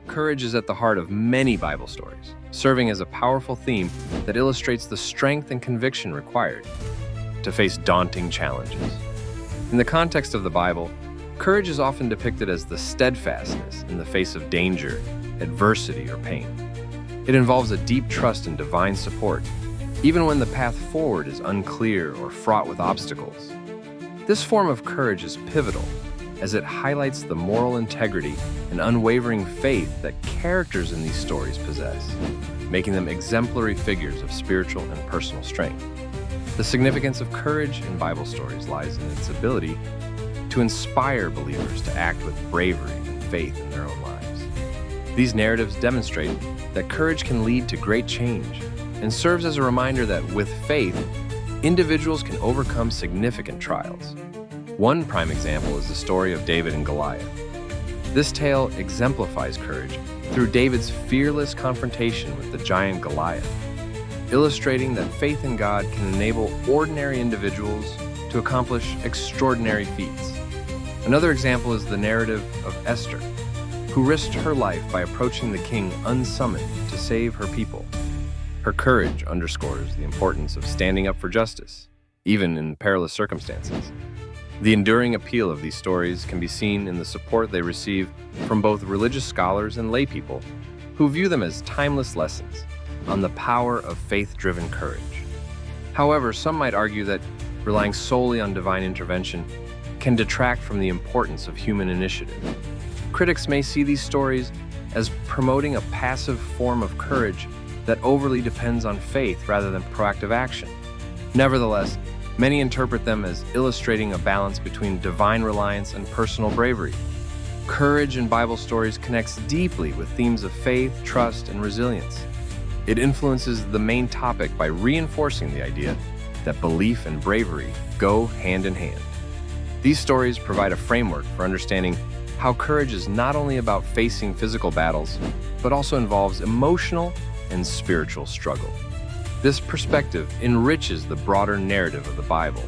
Courage is at the heart of many Bible stories, serving as a powerful theme that illustrates the strength and conviction required to face daunting challenges. In the context of the Bible, courage is often depicted as the steadfastness in the face of danger, adversity, or pain. It involves a deep trust in divine support, even when the path forward is unclear or fraught with obstacles. This form of courage is pivotal, as it highlights the moral integrity and unwavering faith that characters in these stories possess, making them exemplary figures of spiritual and personal strength. The significance of courage in Bible stories lies in its ability to inspire believers to act with bravery and faith in their own lives. These narratives demonstrate that courage can lead to great change and serves as a reminder that with faith, individuals can overcome significant trials. One prime example is the story of David and Goliath. This tale exemplifies courage through David's fearless confrontation with the giant Goliath, illustrating that faith in God can enable ordinary individuals to accomplish extraordinary feats. Another example is the narrative of Esther, who risked her life by approaching the king unsummoned to save her people. Her courage underscores the importance of standing up for justice, even in perilous circumstances. The enduring appeal of these stories can be seen in the support they receive from both religious scholars and laypeople, who view them as timeless lessons on the power of faith-driven courage. However, some might argue that relying solely on divine intervention can detract from the importance of human initiative. Critics may see these stories as promoting a passive form of courage that overly depends on faith rather than proactive action. Nevertheless, many interpret them as illustrating a balance between divine reliance and personal bravery. Courage in Bible stories connects deeply with themes of faith, trust, and resilience. It influences the main topic by reinforcing the idea that belief and bravery go hand in hand. These stories provide a framework for understanding how courage is not only about facing physical battles, but also involves emotional and spiritual struggle. This perspective enriches the broader narrative of the Bible,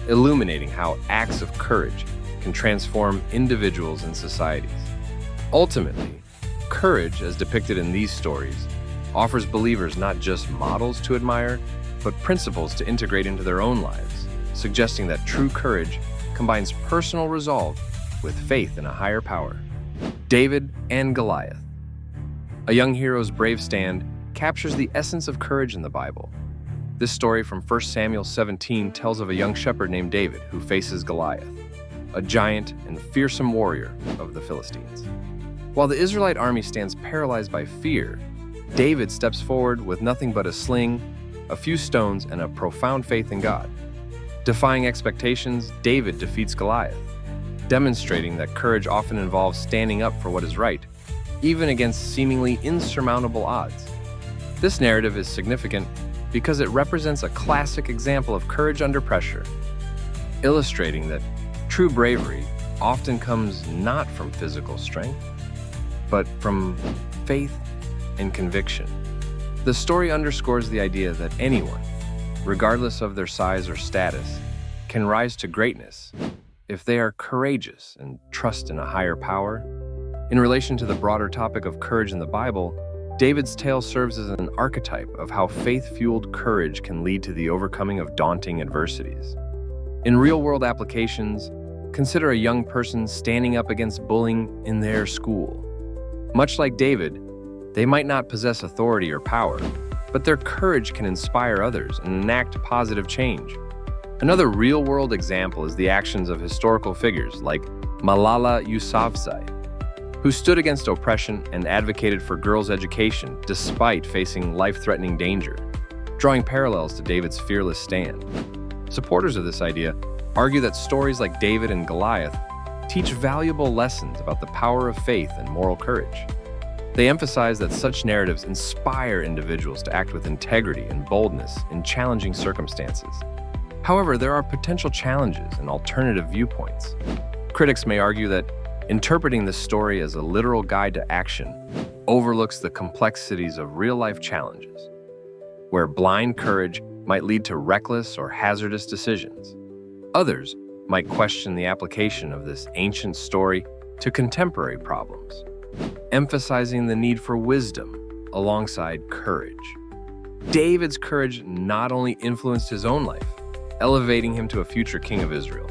illuminating how acts of courage can transform individuals and societies. Ultimately, courage, as depicted in these stories, offers believers not just models to admire, but principles to integrate into their own lives, suggesting that true courage combines personal resolve with faith in a higher power. David and Goliath. A young hero's brave stand captures the essence of courage in the Bible. This story from 1 Samuel 17 tells of a young shepherd named David who faces Goliath, a giant and fearsome warrior of the Philistines. While the Israelite army stands paralyzed by fear, David steps forward with nothing but a sling, a few stones, and a profound faith in God. Defying expectations, David defeats Goliath, demonstrating that courage often involves standing up for what is right, even against seemingly insurmountable odds. This narrative is significant because it represents a classic example of courage under pressure, illustrating that true bravery often comes not from physical strength, but from faith and conviction. The story underscores the idea that anyone, regardless of their size or status, can rise to greatness if they are courageous and trust in a higher power. In relation to the broader topic of courage in the Bible, David's tale serves as an archetype of how faith-fueled courage can lead to the overcoming of daunting adversities. In real-world applications, consider a young person standing up against bullying in their school. Much like David, they might not possess authority or power, but their courage can inspire others and enact positive change. Another real-world example is the actions of historical figures like Malala Yousafzai, who stood against oppression and advocated for girls' education despite facing life-threatening danger, drawing parallels to David's fearless stand. Supporters of this idea argue that stories like David and Goliath teach valuable lessons about the power of faith and moral courage. They emphasize that such narratives inspire individuals to act with integrity and boldness in challenging circumstances. However, there are potential challenges and alternative viewpoints. Critics may argue that interpreting this story as a literal guide to action overlooks the complexities of real-life challenges, where blind courage might lead to reckless or hazardous decisions. Others might question the application of this ancient story to contemporary problems, emphasizing the need for wisdom alongside courage. David's courage not only influenced his own life, elevating him to a future king of Israel,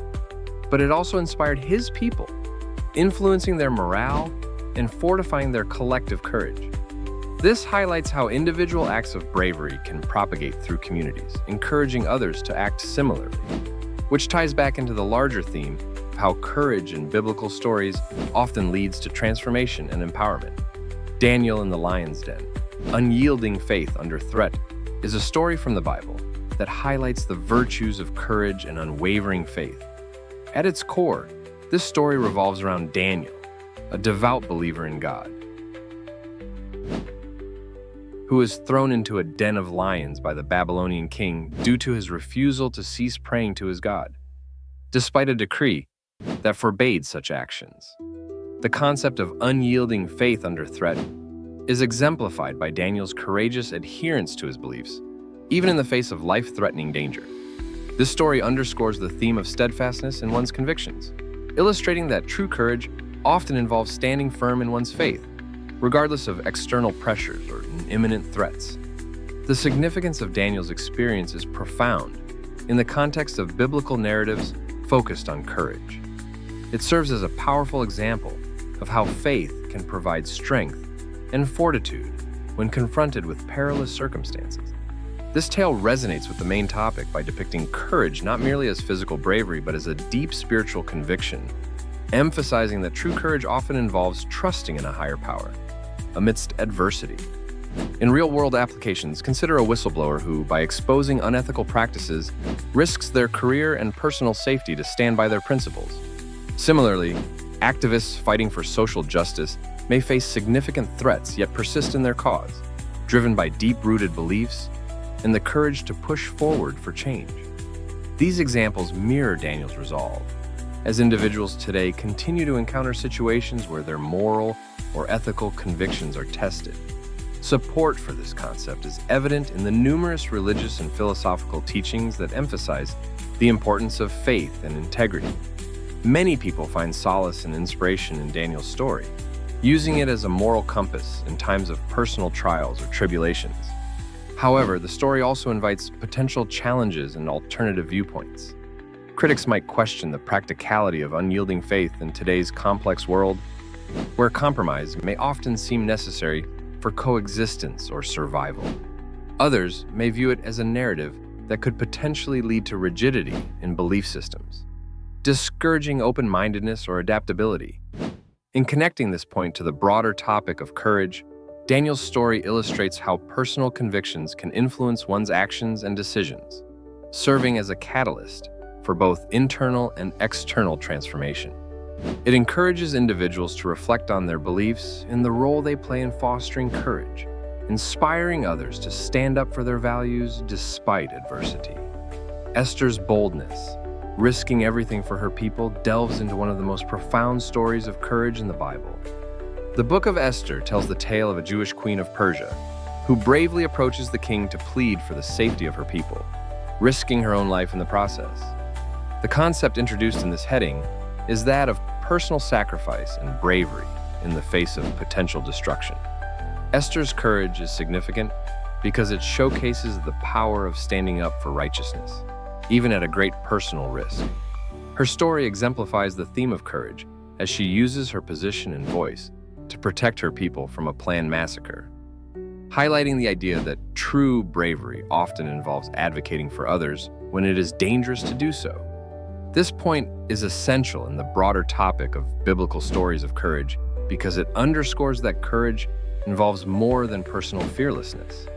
but it also inspired his people, influencing their morale and fortifying their collective courage. This highlights how individual acts of bravery can propagate through communities, encouraging others to act similarly, which ties back into the larger theme of how courage in biblical stories often leads to transformation and empowerment. Daniel in the lion's den, unyielding faith under threat, is a story from the Bible that highlights the virtues of courage and unwavering faith. At its core, this story revolves around Daniel, a devout believer in God, who is thrown into a den of lions by the Babylonian king due to his refusal to cease praying to his God, despite a decree that forbade such actions. The concept of unyielding faith under threat is exemplified by Daniel's courageous adherence to his beliefs, even in the face of life-threatening danger. This story underscores the theme of steadfastness in one's convictions, illustrating that true courage often involves standing firm in one's faith, regardless of external pressures or imminent threats. The significance of Daniel's experience is profound in the context of biblical narratives focused on courage. It serves as a powerful example of how faith can provide strength and fortitude when confronted with perilous circumstances. This tale resonates with the main topic by depicting courage not merely as physical bravery, but as a deep spiritual conviction, emphasizing that true courage often involves trusting in a higher power amidst adversity. In real-world applications, consider a whistleblower who, by exposing unethical practices, risks their career and personal safety to stand by their principles. Similarly, activists fighting for social justice may face significant threats yet persist in their cause, driven by deep-rooted beliefs and the courage to push forward for change. These examples mirror Daniel's resolve, as individuals today continue to encounter situations where their moral or ethical convictions are tested. Support for this concept is evident in the numerous religious and philosophical teachings that emphasize the importance of faith and integrity. Many people find solace and inspiration in Daniel's story, using it as a moral compass in times of personal trials or tribulations. However, the story also invites potential challenges and alternative viewpoints. Critics might question the practicality of unyielding faith in today's complex world, where compromise may often seem necessary for coexistence or survival. Others may view it as a narrative that could potentially lead to rigidity in belief systems, discouraging open-mindedness or adaptability. In connecting this point to the broader topic of courage, Daniel's story illustrates how personal convictions can influence one's actions and decisions, serving as a catalyst for both internal and external transformation. It encourages individuals to reflect on their beliefs and the role they play in fostering courage, inspiring others to stand up for their values despite adversity. Esther's boldness, risking everything for her people, delves into one of the most profound stories of courage in the Bible. The book of Esther tells the tale of a Jewish queen of Persia who bravely approaches the king to plead for the safety of her people, risking her own life in the process. The concept introduced in this heading is that of personal sacrifice and bravery in the face of potential destruction. Esther's courage is significant because it showcases the power of standing up for righteousness, even at a great personal risk. Her story exemplifies the theme of courage as she uses her position and voice to protect her people from a planned massacre, highlighting the idea that true bravery often involves advocating for others when it is dangerous to do so. This point is essential in the broader topic of biblical stories of courage because it underscores that courage involves more than personal fearlessness.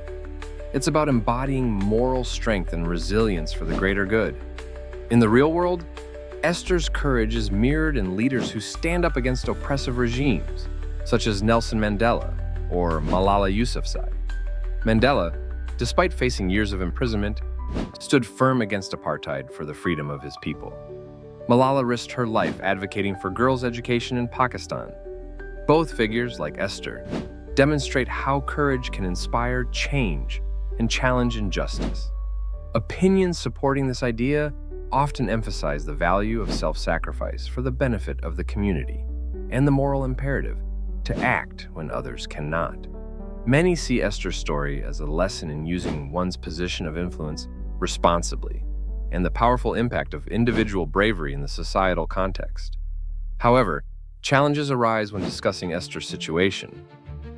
It's about embodying moral strength and resilience for the greater good. In the real world, Esther's courage is mirrored in leaders who stand up against oppressive regimes, such as Nelson Mandela or Malala Yousafzai. Mandela, despite facing years of imprisonment, stood firm against apartheid for the freedom of his people. Malala risked her life advocating for girls' education in Pakistan. Both figures, like Esther, demonstrate how courage can inspire change and challenge injustice. Opinions supporting this idea often emphasize the value of self-sacrifice for the benefit of the community and the moral imperative to act when others cannot. Many see Esther's story as a lesson in using one's position of influence responsibly and the powerful impact of individual bravery in the societal context. However, challenges arise when discussing Esther's situation.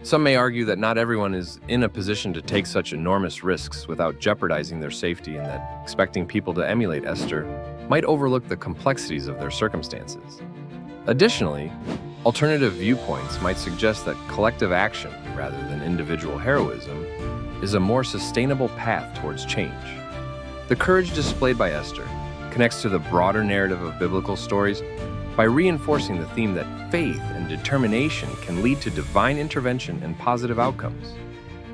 Some may argue that not everyone is in a position to take such enormous risks without jeopardizing their safety, and that expecting people to emulate Esther might overlook the complexities of their circumstances. Additionally, alternative viewpoints might suggest that collective action, rather than individual heroism, is a more sustainable path towards change. The courage displayed by Esther connects to the broader narrative of biblical stories by reinforcing the theme that faith and determination can lead to divine intervention and positive outcomes.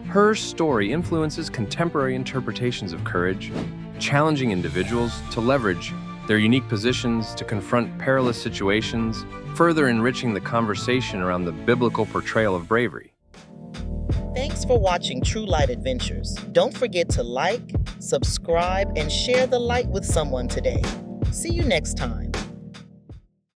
Her story influences contemporary interpretations of courage, challenging individuals to leverage their unique positions to confront perilous situations, further enriching the conversation around the biblical portrayal of bravery. Thanks for watching True Light Adventures. Don't forget to like, subscribe, and share the light with someone today. See you next time.